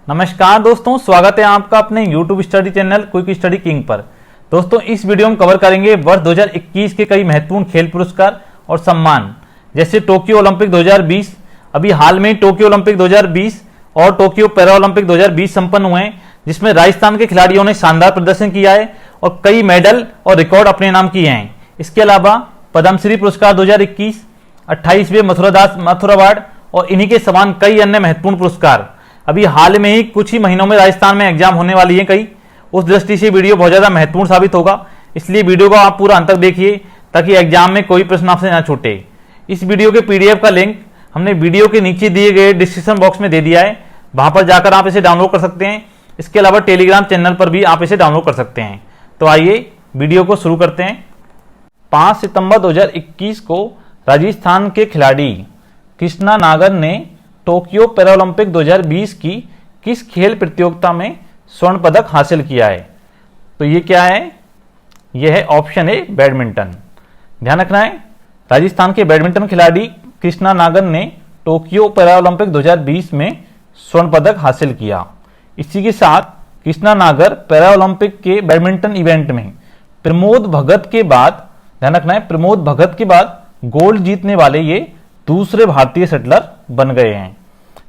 नमस्कार दोस्तों, स्वागत है आपका अपने YouTube study channel quick study king पर। दोस्तों, इस वीडियो में कवर करेंगे वर्ष 2021 के कई महत्वपूर्ण खेल पुरस्कार और सम्मान, जैसे टोक्यो ओलंपिक 2020। अभी हाल में टोक्यो ओलंपिक 2020 और टोक्यो पैरा ओलंपिक 2020 संपन्न हुए हैं, जिसमें राजस्थान के खिलाड़ियों ने शानदार प्रदर्शन किया है और कई मेडल और रिकॉर्ड अपने नाम किए हैं। इसके अलावा पद्मश्री पुरस्कार 2021, 28वें मथुरा अवार्ड और इन्हीं के समान कई अन्य महत्वपूर्ण पुरस्कार अभी हाल में ही कुछ ही महीनों में राजस्थान में एग्जाम होने वाली है कई। उस दृष्टि से वीडियो बहुत ज्यादा महत्वपूर्ण साबित होगा, इसलिए वीडियो को आप पूरा अंत तक देखिए ताकि एग्जाम में कोई प्रश्न आपसे ना छूटे। इस वीडियो के पीडीएफ का लिंक हमने वीडियो के नीचे दिए गए डिस्क्रिप्शन बॉक्स में दे दिया है, वहां पर जाकर आप इसे डाउनलोड कर सकते हैं। इसके अलावा टेलीग्राम चैनल पर भी आप इसे डाउनलोड कर सकते हैं। तो आइए वीडियो को शुरू करते हैं। 5 सितंबर 2021 को राजस्थान के खिलाड़ी कृष्णा नागर ने टोक्यो पैरालंपिक 2020 की किस खेल प्रतियोगिता में स्वर्ण पदक हासिल किया है? तो ये क्या है? यह है ऑप्शन ए, बैडमिंटन। ध्यान रखना है, राजस्थान के बैडमिंटन खिलाड़ी कृष्णा नागर ने टोक्यो पैरालंपिक 2020 में स्वर्ण पदक हासिल किया। इसी के साथ कृष्णा नागर पैरालंपिक के बैडमिंटन इवेंट में प्रमोद भगत के बाद, ध्यान रखना है, प्रमोद भगत के बाद गोल्ड जीतने वाले ये दूसरे भारतीय शटलर बन गए हैं।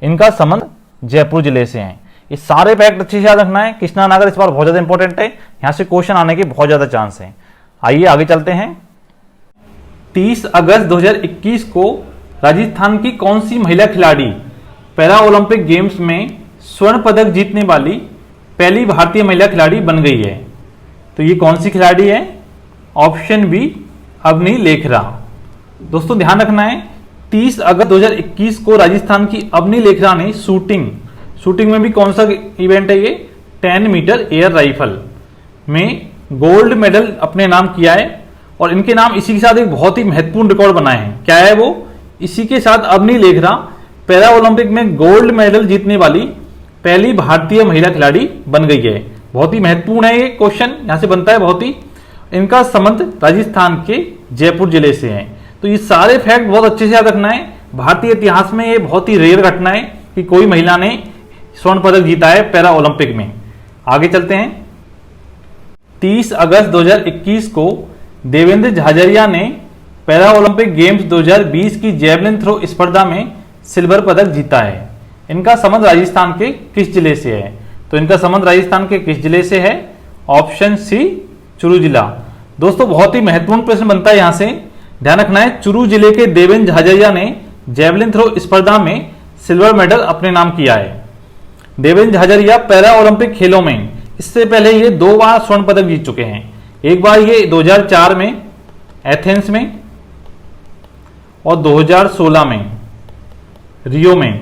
इनका संबंध जयपुर जिले से है। ये सारे फैक्ट अच्छे से याद रखना है। कृष्णा नागर इस बार बहुत ज्यादा इंपॉर्टेंट है, यहां से क्वेश्चन आने के बहुत ज्यादा चांस है। आइए आगे चलते हैं। 30 अगस्त 2021 को राजस्थान की कौन सी महिला खिलाड़ी पैरा ओलंपिक गेम्स में स्वर्ण पदक जीतने वाली पहली भारतीय महिला खिलाड़ी बन गई है? तो ये कौन सी खिलाड़ी है? Option B, Avani Lekhara. दोस्तों ध्यान रखना है, 30 अगस्त 2021 को राजस्थान की अवनी लेखरा ने शूटिंग में भी कौन सा इवेंट है ये, 10 मीटर एयर राइफल में गोल्ड मेडल अपने नाम किया है। और इनके नाम इसी के साथ एक बहुत ही महत्वपूर्ण रिकॉर्ड बनाए हैं। क्या है वो? इसी के साथ अवनी लेखरा पैरा ओलंपिक में गोल्ड मेडल जीतने वाली पहली भारतीय महिला खिलाड़ी बन गई है। बहुत ही महत्वपूर्ण है ये क्वेश्चन, यहां से बनता है बहुत ही। इनका संबंध राजस्थान के जयपुर जिले से है। तो ये सारे फैक्ट बहुत अच्छे से याद रखना है। भारतीय इतिहास में ये बहुत ही रेयर घटना है कि कोई महिला ने स्वर्ण पदक जीता है पैरा ओलंपिक में। आगे चलते हैं। 30 अगस्त 2021 को देवेंद्र झाझरिया ने पैरा ओलंपिक गेम्स 2020 की जेवलिन थ्रो स्पर्धा में सिल्वर पदक जीता है। इनका संबंध राजस्थान के किस जिले से है? तो इनका संबंध राजस्थान के किस जिले से है? ऑप्शन सी, चुरू जिला। दोस्तों बहुत ही महत्वपूर्ण प्रश्न बनता है यहां से, ध्यान रखना है। चुरू जिले के देवेंद्र झाझरिया ने जेवलिन थ्रो स्पर्धा में सिल्वर मेडल अपने नाम किया है। देवेंद्र झाझरिया पैरा ओलंपिक खेलों में इससे पहले ये 2 बार स्वर्ण पदक जीत चुके हैं। एक बार ये 2004 में एथेंस में और 2016 में रियो में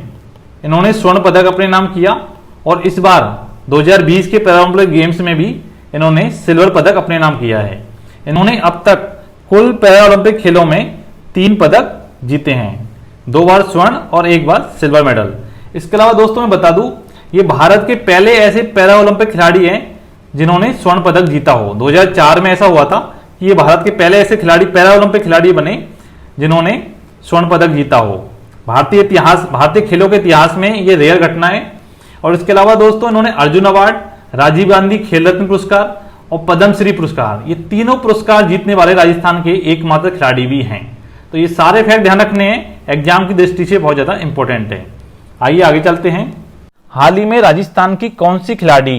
इन्होंने स्वर्ण पदक अपने नाम किया। और इस बार 2020 के पैरा ओलंपिक गेम्स में भी इन्होंने सिल्वर पदक अपने नाम किया है। इन्होंने अब तक कुल पैरा ओलंपिक खेलों में 3 पदक जीते हैं, 2 बार स्वर्ण और 1 बार सिल्वर मेडल। इसके अलावा दोस्तों मैं बता दूं, ये भारत के पहले ऐसे पैरा ओलंपिक खिलाड़ी हैं जिन्होंने स्वर्ण पदक जीता हो। 2004 में ऐसा हुआ था कि ये भारत के पहले ऐसे खिलाड़ी, पैरा ओलंपिक खिलाड़ी बने जिन्होंने स्वर्ण पदक जीता हो। भारतीय खेलों के इतिहास में ये रेयर घटना है। और इसके अलावा दोस्तों इन्होंने अर्जुन अवार्ड, राजीव गांधी खेल रत्न पुरस्कार और पद्मश्री पुरस्कार, ये तीनों पुरस्कार जीतने वाले राजस्थान के एकमात्र खिलाड़ी भी हैं। तो ये सारे फैक्ट ध्यान रखने हैं, एग्जाम की दृष्टि से बहुत ज्यादा इंपॉर्टेंट है। आइए आगे चलते हैं। हाल ही में राजस्थान की कौन सी खिलाड़ी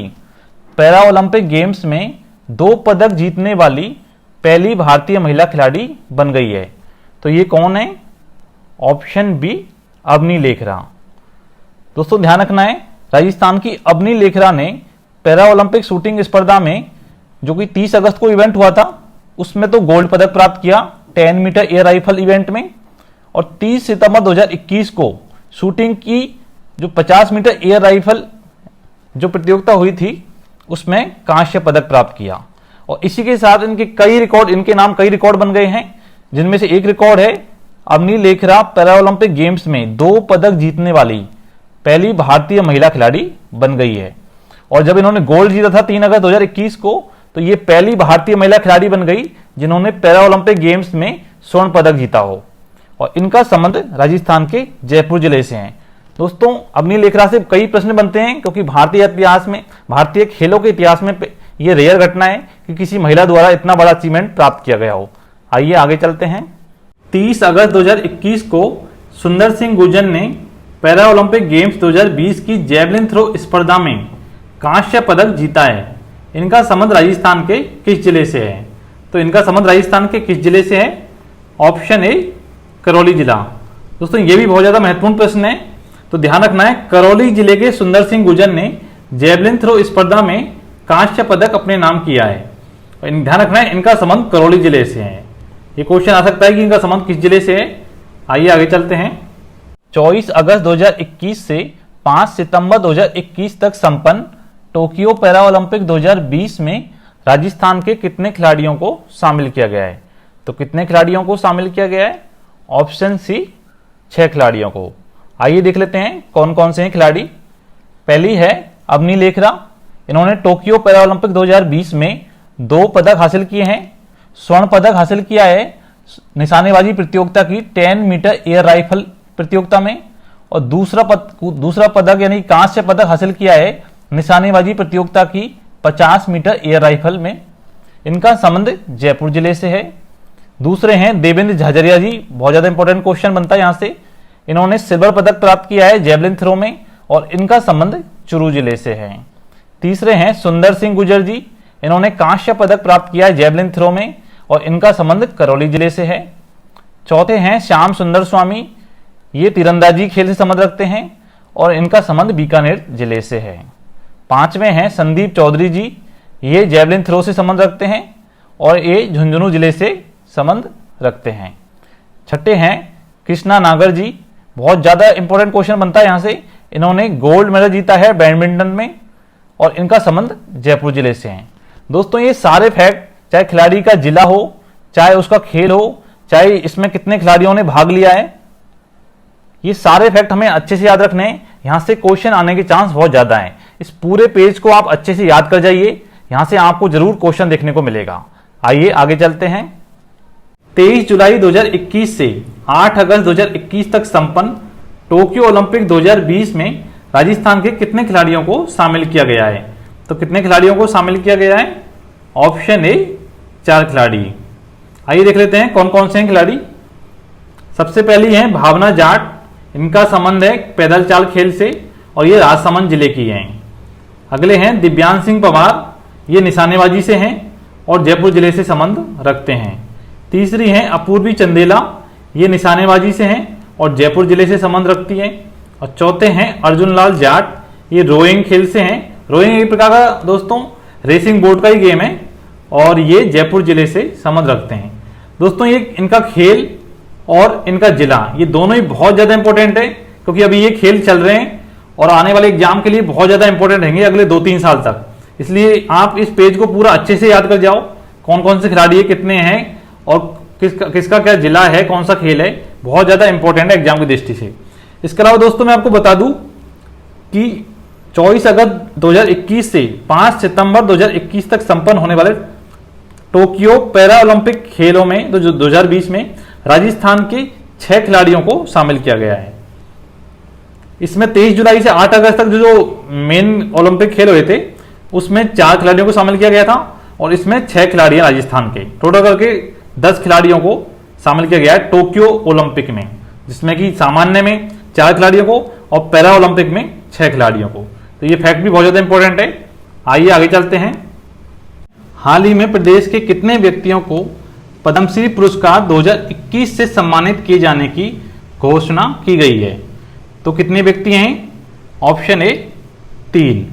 पैरा ओलंपिक गेम्स में 2 पदक जीतने वाली पहली भारतीय महिला खिलाड़ी बन गई है? तो ये कौन है? Option B, Avani Lekhara. दोस्तों ध्यान रखना है, राजस्थान की अवनी लेखरा ने पैरा ओलंपिक शूटिंग स्पर्धा में, जो कि 30 अगस्त को इवेंट हुआ था, उसमें तो गोल्ड पदक प्राप्त किया 10 मीटर एयर राइफल इवेंट में। और 30 सितंबर 2021 को शूटिंग की जो 50 मीटर एयर राइफल जो प्रतियोगिता हुई थी उसमें कांस्य पदक प्राप्त किया। और इसी के साथ इनके नाम कई रिकॉर्ड बन गए हैं, जिनमें से एक रिकॉर्ड है Avani Lekhara para Olympic games में 2 पदक जीतने वाली पहली भारतीय महिला खिलाड़ी बन गई है। और जब इन्होंने गोल्ड जीता था 3 अगस्त 2021 को, तो ये पहली भारतीय महिला खिलाड़ी बन गई जिन्होंने पैरा ओलंपिक गेम्स में स्वर्ण पदक जीता हो। और इनका संबंध राजस्थान के जयपुर जिले से है। दोस्तों अग्नि लेखरा से कई प्रश्न बनते हैं क्योंकि भारतीय खेलों के इतिहास में ये रेयर घटना है कि किसी महिला द्वारा इतना बड़ा अचीवमेंट प्राप्त किया गया हो। आइए आगे चलते हैं। 30 अगस्त 2021 को सुंदर सिंह गुर्जर ने पैरा ओलंपिक गेम्स 2020 की जेवलिन थ्रो स्पर्धा में कांस्य पदक जीता है। इनका संबंध राजस्थान के किस जिले से है? तो इनका संबंध राजस्थान के किस जिले से है? ऑप्शन ए करौली जिला। दोस्तों ये भी बहुत ज्यादा महत्वपूर्ण प्रश्न है, तो ध्यान रखना है। करौली जिले के सुंदर सिंह गुर्जर ने जेवलिन थ्रो स्पर्धा में कांस्य पदक अपने नाम किया है। ध्यान रखना है इनका संबंध करौली जिले से है। ये क्वेश्चन आ सकता है कि इनका संबंध किस जिले से है। आइए आगे चलते हैं। 24 अगस्त 2021 से 5 सितंबर 2021 तक संपन्न टोक्यो पैरा ओलंपिक 2020 में राजस्थान के कितने खिलाड़ियों को शामिल किया गया है? तो कितने खिलाड़ियों को शामिल किया गया है? ऑप्शन सी 6 खिलाड़ियों को। आइए देख लेते हैं कौन कौन से हैं खिलाड़ी। पहली है अग्नि लेखरा। इन्होंने टोक्यो पैरा ओलंपिक 2020 में 2 पदक हासिल किए हैं। स्वर्ण पदक हासिल किया है निशानेबाजी प्रतियोगिता की 10 मीटर एयर राइफल प्रतियोगिता में, और दूसरा पदक यानी कांस्य पदक हासिल किया है निशानेबाजी प्रतियोगिता की 50 मीटर एयर राइफल में। इनका संबंध जयपुर जिले से है। दूसरे हैं देवेंद्र झाझरिया जी। बहुत ज्यादा इंपॉर्टेंट क्वेश्चन बनता है यहां से। इन्होंने सिल्वर पदक प्राप्त किया है जेवलिन थ्रो में और इनका संबंध चुरू जिले से है। तीसरे हैं सुंदर सिंह गुर्जर जी। इन्होंने कांस्य पदक प्राप्त किया है जेवलिन थ्रो में और इनका संबंध करौली जिले से है। चौथे हैं श्याम सुंदर स्वामी। ये तीरंदाजी खेल से संबंध रखते हैं और इनका संबंध बीकानेर जिले से है। पांचवें हैं संदीप चौधरी जी। ये जेवलिन थ्रो से संबंध रखते हैं और ये झुंझुनू जिले से संबंध रखते हैं। छठे हैं कृष्णा नागर जी। बहुत ज्यादा इंपॉर्टेंट क्वेश्चन बनता है यहां से। इन्होंने गोल्ड मेडल जीता है बैडमिंटन में और इनका संबंध जयपुर जिले से है। दोस्तों ये सारे फैक्ट, चाहे खिलाड़ी का जिला हो, चाहे उसका खेल हो, चाहे इसमें कितने खिलाड़ियों ने भाग लिया है, ये सारे फैक्ट हमें अच्छे से याद रखने हैं। यहां से क्वेश्चन आने के चांस बहुत ज्यादा हैं। इस पूरे पेज को आप अच्छे से याद कर जाइए, यहां से आपको जरूर क्वेश्चन देखने को मिलेगा। आइए आगे चलते हैं। 23 जुलाई 2021 से 8 अगस्त 2021 तक संपन्न टोक्यो ओलंपिक 2020 में राजस्थान के कितने खिलाड़ियों को शामिल किया गया है? तो कितने खिलाड़ियों को शामिल किया गया है? ऑप्शन ए 4 खिलाड़ी। आइए देख लेते हैं कौन कौन से हैं खिलाड़ी। सबसे पहली है भावना जाट। इनका संबंध है पैदल चाल खेल से और ये राजसमंद जिले की हैं। अगले हैं दिव्यांश सिंह पवार। ये निशानेबाजी से हैं और जयपुर जिले से संबंध रखते हैं। तीसरी हैं अपूर्वी चंदेला। ये निशानेबाजी से हैं और जयपुर जिले से संबंध रखती हैं। और चौथे हैं अर्जुन लाल जाट। ये रोइंग खेल से हैं। रोइंग एक प्रकार का दोस्तों रेसिंग बोट का ही गेम है और ये जयपुर जिले से संबंध रखते हैं। दोस्तों ये इनका खेल और इनका जिला ये दोनों ही बहुत ज्यादा इंपॉर्टेंट है क्योंकि अभी ये खेल चल रहे हैं और आने वाले एग्जाम के लिए बहुत ज्यादा इंपॉर्टेंट रहेंगे अगले 2-3 साल तक। इसलिए आप इस पेज को पूरा अच्छे से याद कर जाओ, कौन कौन से खिलाड़ी है, कितने हैं और किसका क्या जिला है, कौन सा खेल है। बहुत ज्यादा इंपॉर्टेंट है एग्जाम की दृष्टि से। इसके अलावा दोस्तों मैं आपको बता दूं कि 24 अगस्त 2021 से 5 सितंबर 2021 तक संपन्न होने वाले टोक्यो पैरा ओलंपिक खेलों में 2020 में राजस्थान के 6 खिलाड़ियों को शामिल किया गया है। इसमें 23 जुलाई से 8 अगस्त तक जो मेन ओलंपिक खेल हुए थे उसमें 4 खिलाड़ियों को शामिल किया गया था और इसमें 6 खिलाड़ी हैं राजस्थान के। टोटल करके 10 खिलाड़ियों को शामिल किया गया है टोक्यो ओलंपिक में, जिसमें कि सामान्य में 4 खिलाड़ियों को और पैरा ओलंपिक में 6 खिलाड़ियों को। तो ये फैक्ट भी बहुत ज्यादा इंपॉर्टेंट है। आइए आगे चलते हैं। हाल ही में प्रदेश के कितने व्यक्तियों को पद्मश्री पुरस्कार 2021 से सम्मानित किए जाने की घोषणा की गई है? तो कितने व्यक्ति हैं? Option A 3।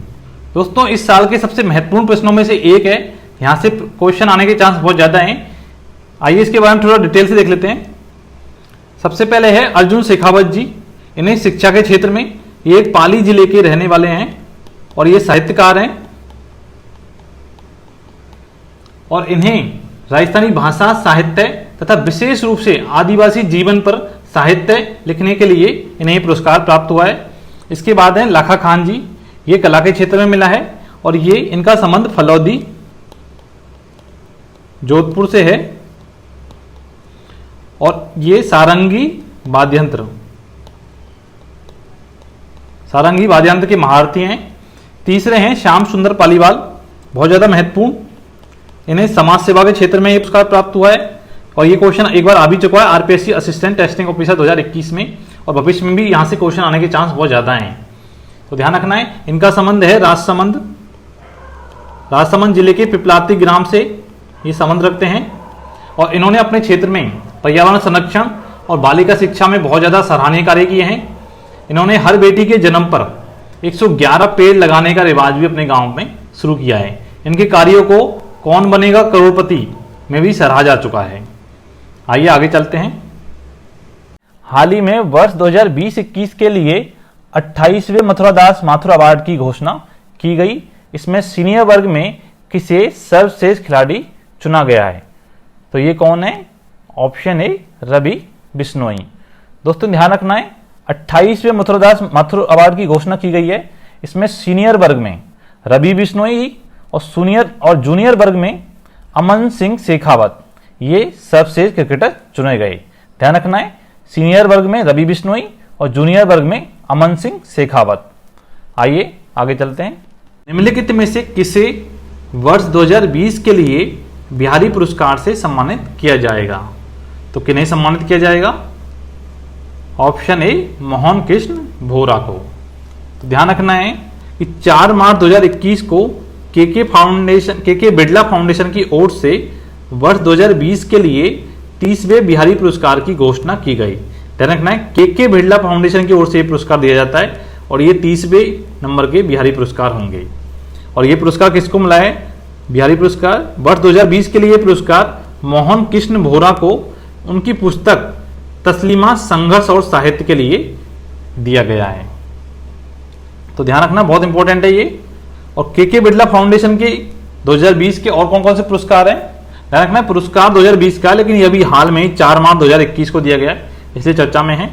दोस्तों इस साल के सबसे महत्वपूर्ण प्रश्नों में से एक है, यहां से क्वेश्चन आने के चांस बहुत ज्यादा हैं। आइए इसके बारे में थोड़ा डिटेल से देख लेते हैं। सबसे पहले है अर्जुन शेखावत जी। इन्हें शिक्षा के क्षेत्र में, ये एक पाली जिले के रहने वाले हैं और ये साहित्यकार हैं और इन्हें राजस्थानी भाषा, साहित्य तथा विशेष रूप से आदिवासी जीवन पर साहित्य लिखने के लिए इन्हें पुरस्कार प्राप्त हुआ है। इसके बाद है लाखा खान जी। ये कला के क्षेत्र में मिला है और ये इनका संबंध फलौदी जोधपुर से है और ये सारंगी वाद्य यंत्र सारंगी वाद्ययंत्र के महारथी हैं। तीसरे हैं श्याम सुंदर पालीवाल, बहुत ज़्यादा महत्वपूर्ण, इन्हें समाज सेवा के क्षेत्र में ये पुरस्कार प्राप्त हुआ है और ये क्वेश्चन एक बार आ भी चुका है आरपीएससी असिस्टेंट टेस्टिंग ऑफिसर 2021 में, और भविष्य में भी यहाँ से क्वेश्चन आने के चांस बहुत ज़्यादा हैं। तो ध्यान रखना है, इनका संबंध है राजसमंद जिले के पिपलाती ग्राम से ये संबंध रखते हैं और इन्होंने अपने क्षेत्र में पर्यावरण संरक्षण और बालिका शिक्षा में बहुत ज़्यादा सराहनीय कार्य किए हैं। इन्होंने हर बेटी के जन्म पर 111 पेड़ लगाने का रिवाज भी अपने गांव में शुरू किया है। इनके कार्यों को कौन बनेगा करोड़पति में भी सराहा जा चुका है। आइए आगे चलते हैं। हाल ही में वर्ष 2020-21 के लिए 28वें मथुरादास माथुर अवार्ड की घोषणा की गई। इसमें सीनियर वर्ग में किसे सर्वश्रेष्ठ खिलाड़ी चुना गया है, तो ये कौन है? Option A Ravi Bishnoi. दोस्तों ध्यान रखना है, 28वें मथुरादास माथुर अवार्ड की घोषणा की गई है। इसमें सीनियर वर्ग में रवि बिश्नोई और जूनियर वर्ग में अमन सिंह शेखावत ये सर्वश्रेष्ठ क्रिकेटर चुने गए। ध्यान रखना है, सीनियर वर्ग में रवि बिश्नोई और जूनियर वर्ग में अमन सिंह शेखावत। आइए आगे चलते हैं। निम्नलिखित में से किसे वर्ष 2020 के लिए बिहारी पुरस्कार से सम्मानित किया जाएगा? तो किन्हें सम्मानित किया जाएगा? ऑप्शन ए मोहन कृष्ण भोरा को। तो ध्यान रखना है कि 4 मार्च 2021 को के बिड़ला फाउंडेशन की ओर से वर्ष 2020 के लिए 30वें बिहारी पुरस्कार की घोषणा की गई। ध्यान रखना है, के बिड़ला फाउंडेशन की ओर से पुरस्कार दिया जाता है और ये 30वें नंबर के बिहारी पुरस्कार होंगे। और ये पुरस्कार किसको मिला है? बिहारी पुरस्कार वर्ष 2020 के लिए पुरस्कार मोहन कृष्ण भोरा को उनकी पुस्तक तस्लीमा संघर्ष और साहित्य के लिए दिया गया है। तो ध्यान रखना, बहुत इंपॉर्टेंट है ये। और के बिड़ला फाउंडेशन के 2020 के और कौन कौन से पुरस्कार हैं? ध्यान रखना, पुरस्कार 2020 का, लेकिन ये अभी हाल में 4 मार्च 2021 को दिया गया, इसलिए चर्चा में है।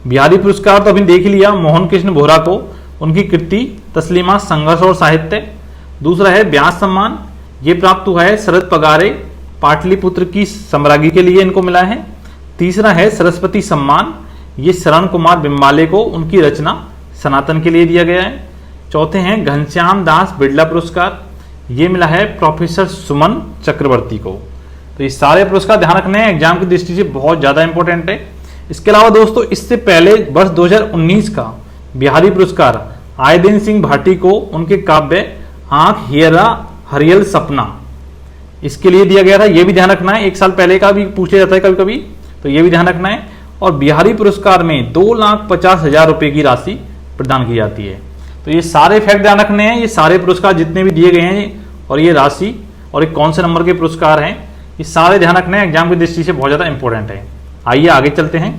बिहारी पुरस्कार तो अभी देख लिया, मोहन कृष्ण भोरा को उनकी कृति तस्लीमा संघर्ष और साहित्य। दूसरा है व्यास सम्मान, ये प्राप्त हुआ है शरद पगारे पाटलिपुत्र की सम्राज्ञी के लिए इनको मिला है। तीसरा है सरस्वती सम्मान, ये शरण कुमार बिम्बाले को उनकी रचना सनातन के लिए दिया गया है। चौथे हैं घनश्याम दास बिड़ला पुरस्कार, ये मिला है प्रोफेसर सुमन चक्रवर्ती को। तो ये सारे पुरस्कार ध्यान रखने हैं, एग्जाम की दृष्टि से बहुत ज्यादा इंपॉर्टेंट है। इसके अलावा दोस्तों इससे पहले वर्ष 2019 का बिहारी पुरस्कार आयदीन सिंह भाटी को उनके काव्य आंख हेरा हरियल सपना इसके लिए दिया गया था। ये भी ध्यान रखना है, 1 साल पहले का भी पूछा जाता है कभी कभी, तो ये भी ध्यान रखना है। और बिहारी पुरस्कार में 2,50,000 रुपए की राशि प्रदान की जाती है। तो ये सारे फैक्ट ध्यान रखने हैं, ये सारे पुरस्कार जितने भी दिए गए हैं और ये राशि और एक कौन से नंबर के पुरस्कार हैं, ये सारे ध्यान रखने हैं, एग्जाम की दृष्टि से बहुत ज्यादा इंपॉर्टेंट है। आइए आगे चलते हैं।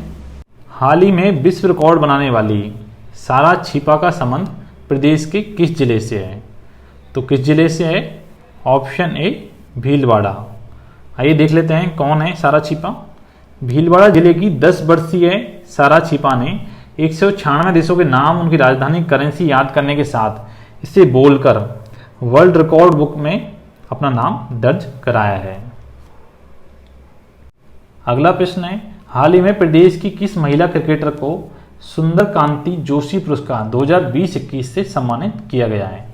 हाल ही में विश्व रिकॉर्ड बनाने वाली सारा छिपा का संबंध प्रदेश के किस जिले से है? तो किस जिले से है? ऑप्शन ए भीलवाड़ा। आइए देख लेते हैं कौन है सारा छिपा। भीलवाड़ा जिले की 10 वर्षीय सारा छिपा ने 196 देशों के नाम, उनकी राजधानी, करेंसी याद करने के साथ इसे बोलकर वर्ल्ड रिकॉर्ड बुक में अपना नाम दर्ज कराया है। अगला प्रश्न है, हाल ही में प्रदेश की किस महिला क्रिकेटर को सुंदर कांति जोशी पुरस्कार 2020-21 से सम्मानित किया गया है?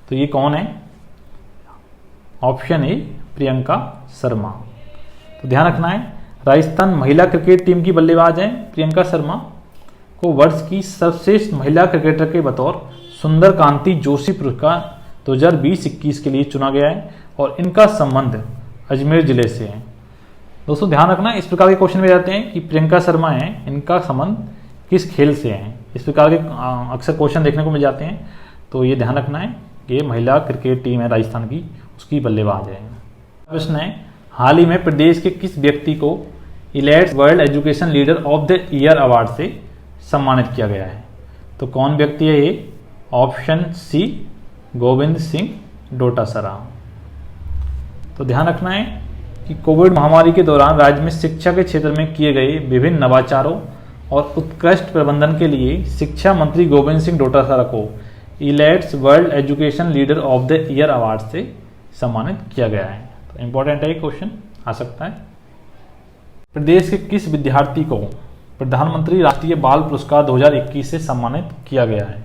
तो ये कौन है? ऑप्शन ए प्रियंका शर्मा। तो ध्यान रखना है, राजस्थान महिला क्रिकेट टीम की बल्लेबाज हैं प्रियंका शर्मा को वर्ष की सर्वश्रेष्ठ महिला क्रिकेटर के बतौर सुंदर कांति जोशी पुरस्कार 2020-21 के लिए चुना गया है और इनका संबंध अजमेर जिले से है। दोस्तों ध्यान रखना, इस प्रकार के क्वेश्चन में जाते हैं कि प्रियंका शर्मा हैं, इनका संबंध किस खेल से है। इस प्रकार के अक्सर क्वेश्चन देखने को मिल जाते हैं, तो ये ध्यान रखना है। ये महिला क्रिकेट टीम है राजस्थान की, उसकी बल्लेबाज है। प्रश्न है, हाल ही में प्रदेश के किस व्यक्ति को elites world education leader of the year award से सम्मानित किया गया है? तो कौन व्यक्ति है ये? Option C Govind Singh Dotasra. तो ध्यान रखना है कि कोविड महामारी के दौरान राज्य में शिक्षा के क्षेत्र में किए गए विभिन्न नवाचारों और उत्कृष्ट प्रबंधन के लिए शिक्षा मंत्री गोविंद सिंह डोटासरा को elites world education leader of the year award से सम्मानित किया गया है। तो इंपॉर्टेंट है, क्वेश्चन आ सकता है। प्रदेश के किस विद्यार्थी को प्रधानमंत्री राष्ट्रीय बाल पुरस्कार 2021 से सम्मानित किया गया है?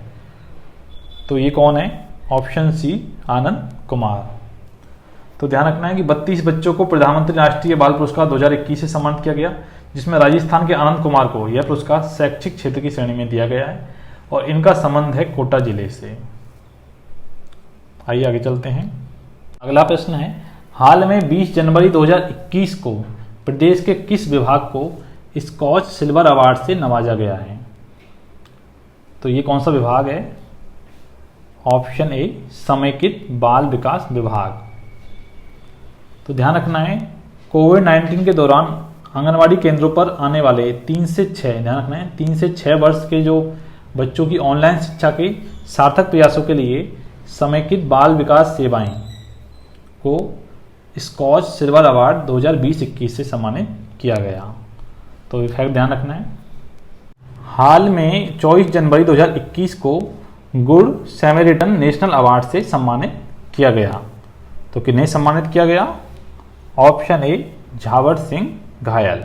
तो ये कौन है? ऑप्शन सी आनंद कुमार। तो ध्यान रखना है कि 32 बच्चों को प्रधानमंत्री राष्ट्रीय बाल पुरस्कार 2021 से सम्मानित किया गया, जिसमें राजस्थान के आनंद कुमार को यह पुरस्कार शैक्षिक क्षेत्र की श्रेणी में दिया गया है और इनका संबंध है कोटा जिले से। आइए आगे चलते हैं। अगला प्रश्न है, हाल में 20 जनवरी 2021 को प्रदेश के किस विभाग को स्कॉच सिल्वर अवार्ड से नवाजा गया है? तो ये कौन सा विभाग है? ऑप्शन ए समेकित बाल विकास विभाग। तो ध्यान रखना है, कोविड-19 के दौरान आंगनवाड़ी केंद्रों पर आने वाले 3 से 6, ध्यान रखना है 3 से 6 वर्ष के जो बच्चों की ऑनलाइन शिक्षा के सार्थक प्रयासों के लिए समेकित बाल विकास सेवाएं को स्कॉच सिल्वर अवार्ड 2020-21 से सम्मानित किया गया। तो ये फैक्ट ध्यान रखना है। हाल में 24 जनवरी 2021 को गुड सैमरिटन नेशनल अवार्ड से सम्मानित किया गया। तो किन्हें सम्मानित किया गया? ऑप्शन ए झावर सिंह घायल।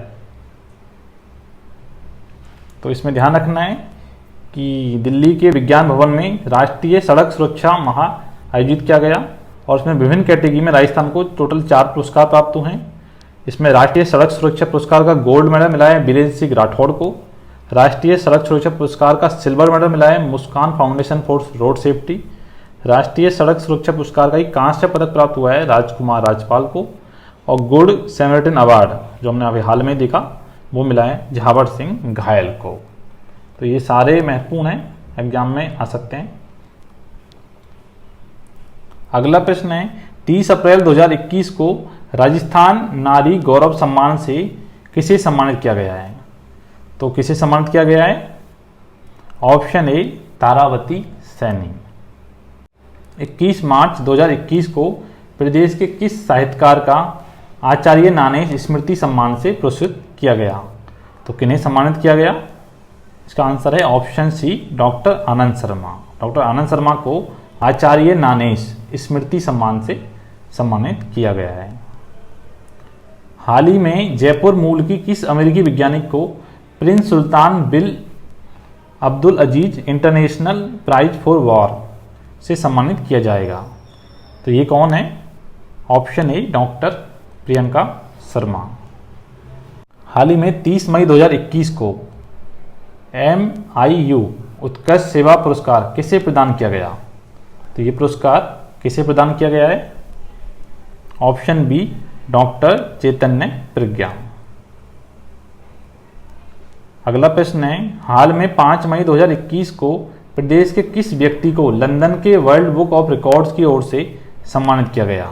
तो इसमें ध्यान रखना है कि दिल्ली के विज्ञान भवन में राष्ट्रीय सड़क सुरक्षा माह आयोजित किया गया और उसमें विभिन्न कैटेगरी में राजस्थान को टोटल 4 पुरस्कार प्राप्त हुए हैं। इसमें राष्ट्रीय सड़क सुरक्षा पुरस्कार का गोल्ड मेडल मिला है वीरेंद्र सिंह राठौड़ को। राष्ट्रीय सड़क सुरक्षा पुरस्कार का सिल्वर मेडल मिला है मुस्कान फाउंडेशन फॉर रोड सेफ्टी। राष्ट्रीय सड़क सुरक्षा पुरस्कार का ही कांस्य पदक प्राप्त हुआ है राजकुमार राजपाल को। और गुड सैमरिटन अवार्ड जो हमने अभी हाल में देखा वो मिला है झावर सिंह घायल को। तो ये सारे महत्वपूर्ण हैं, एग्जाम में आ सकते हैं। अगला प्रश्न है, 30 अप्रैल 2021 को राजस्थान नारी गौरव सम्मान से किसे सम्मानित किया गया है? तो किसे सम्मानित किया गया है? ऑप्शन ए तारावती सैनी। 21 मार्च 2021 को प्रदेश के किस साहित्यकार का आचार्य नानेश स्मृति सम्मान से पुरस्कृत किया गया? तो किन्हें सम्मानित किया गया? इसका आंसर है ऑप्शन सी डॉक्टर आनंद शर्मा। डॉक्टर आनंद शर्मा को आचार्य नानेश स्मृति सम्मान से सम्मानित किया गया है। हाल ही में जयपुर मूल की किस अमेरिकी वैज्ञानिक को Prince Sultan bin Abdul Aziz international prize for war से सम्मानित किया जाएगा? तो ये कौन है? Option A doctor Priyanka Sharma. हाल ही में 30 मई 2021 को MIU उत्कृष्ट सेवा पुरस्कार किसे प्रदान किया गया? तो ये पुरस्कार किसे प्रदान किया गया है? ऑप्शन बी डॉक्टर चैतन्य प्रज्ञा। अगला प्रश्न है, हाल में 5 मई 2021 को प्रदेश के किस व्यक्ति को लंदन के वर्ल्ड बुक ऑफ रिकॉर्ड्स की ओर से सम्मानित किया गया?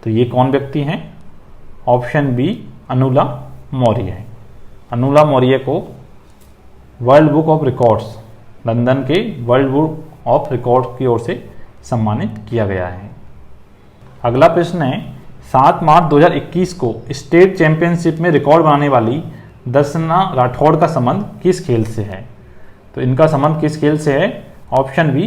तो ये कौन व्यक्ति हैं? Option B Anula Maurya. अनुला मौर्य को world book of records, London के वर्ल्ड बुक ऑफ रिकॉर्ड्स की ओर से सम्मानित किया गया है। अगला प्रश्न है, 7 मार्च 2021 को स्टेट चैंपियनशिप में रिकॉर्ड बनाने वाली दर्शना राठौड़ का संबंध किस खेल से है? तो इनका संबंध किस खेल से है? ऑप्शन बी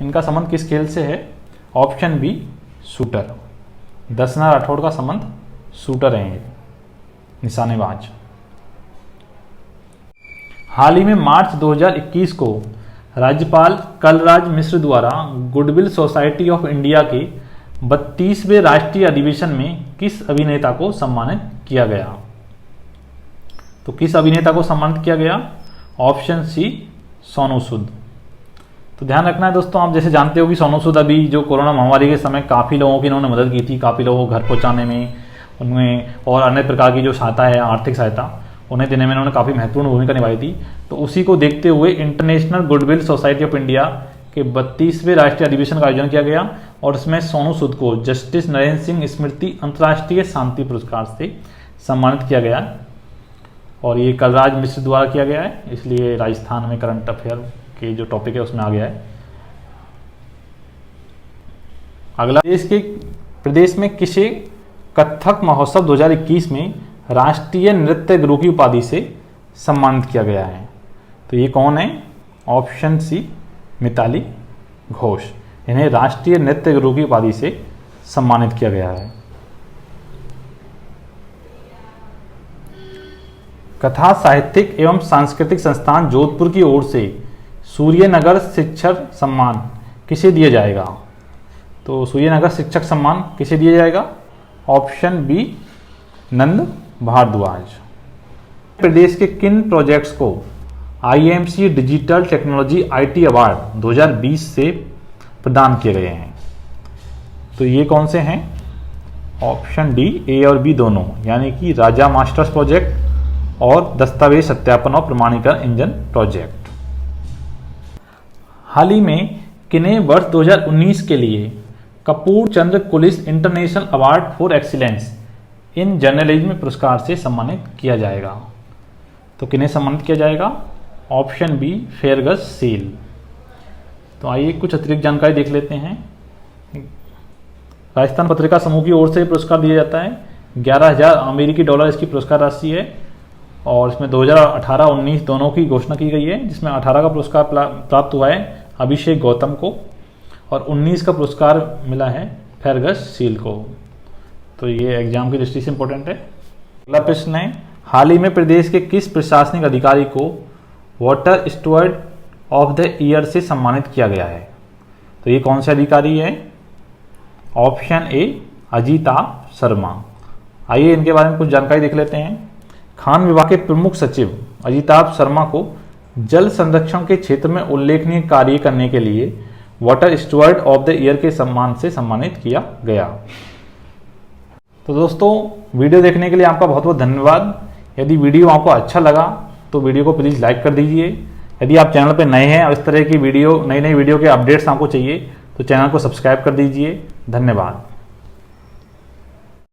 इनका संबंध किस खेल से है? Option B shooter. Darshana Rathore का संबंध शूटर है, निशानेबाज। हाल ही में मार्च 2021 को राज्यपाल कलराज मिश्र द्वारा गुडविल सोसाइटी ऑफ इंडिया के 32वें राष्ट्रीय अधिवेशन में किस अभिनेता को सम्मानित किया गया? तो किस अभिनेता को सम्मानित किया गया? Option C Sonu Sood. तो ध्यान रखना है दोस्तों, आप जैसे जानते हो कि सोनू सूद अभी जो कोरोना महामारी के समय काफ़ी लोगों की इन्होंने मदद की थी, काफ़ी लोगों को घर पहुंचाने में, उनमें और अन्य प्रकार की जो सहायता है, आर्थिक सहायता उन्हें देने में इन्होंने काफ़ी महत्वपूर्ण भूमिका निभाई थी। तो उसी को देखते हुए international goodwill society of India के 32वें राष्ट्रीय अधिवेशन का आयोजन किया गया और इसमें सोनू सूद को जस्टिस नरेंद्र सिंह स्मृति अंतर्राष्ट्रीय शांति पुरस्कार से सम्मानित किया गया और ये कलराज मिश्र द्वारा किया गया है, इसलिए राजस्थान में करंट अफेयर के जो टॉपिक है उसमें आ गया है। अगला, प्रदेश में किसे कथक महोत्सव 2021 में राष्ट्रीय नृत्य गुरु की उपाधि से सम्मानित किया गया है? तो ये कौन है? Option C Mitali Ghosh. इन्हें राष्ट्रीय नृत्य गुरु की उपाधि से सम्मानित किया गया है। कथा साहित्यिक एवं सांस्कृतिक संस्थान जोधपुर की ओर से सूर्यनगर शिक्षक सम्मान किसे दिया जाएगा? तो सूर्यनगर शिक्षक सम्मान किसे दिया जाएगा? ऑप्शन बी नंद भारद्वाज। प्रदेश के किन प्रोजेक्ट्स को IMC digital technology IT award 2020 से प्रदान किए गए हैं? तो ये कौन से हैं? ऑप्शन डी ए और बी दोनों, यानी कि राजा मास्टर्स प्रोजेक्ट और दस्तावेज सत्यापन और प्रमाणीकरण इंजन प्रोजेक्ट। हाल ही में किन्हें वर्ष 2019 के लिए Kapur Chandra Kulish international award for excellence in journalism पुरस्कार से सम्मानित किया जाएगा? तो किन्हें सम्मानित किया जाएगा? Option B Fergus Seal. तो आइए कुछ अतिरिक्त जानकारी देख लेते हैं। राजस्थान पत्रिका समूह की ओर से पुरस्कार दिया जाता है। 11,000 अमेरिकी डॉलर इसकी पुरस्कार राशि है और इसमें 2018-19 दोनों की घोषणा की गई है, जिसमें 18 का पुरस्कार प्राप्त हुआ है अभिषेक गौतम को और 19 का पुरस्कार मिला है फेरगस सील को। तो ये एग्जाम की दृष्टि से इंपॉर्टेंट है। अगला प्रश्न है, हाल ही में प्रदेश के किस प्रशासनिक अधिकारी को water steward of the year से सम्मानित किया गया है? तो ये कौन से अधिकारी है? ऑप्शन ए अजिताभ शर्मा। आइए इनके बारे में कुछ जानकारी देख लेते हैं। खान विभाग के प्रमुख सचिव अजिताभ शर्मा को जल संरक्षण के क्षेत्र में उल्लेखनीय कार्य करने के लिए water steward of the year के सम्मान से सम्मानित किया गया। तो दोस्तों, वीडियो देखने के लिए आपका बहुत बहुत धन्यवाद। यदि वीडियो आपको अच्छा लगा तो वीडियो को प्लीज़ लाइक कर दीजिए। यदि आप चैनल पर नए हैं और इस तरह की वीडियो नई वीडियो के अपडेट्स आपको चाहिए तो चैनल को सब्सक्राइब कर दीजिए। धन्यवाद।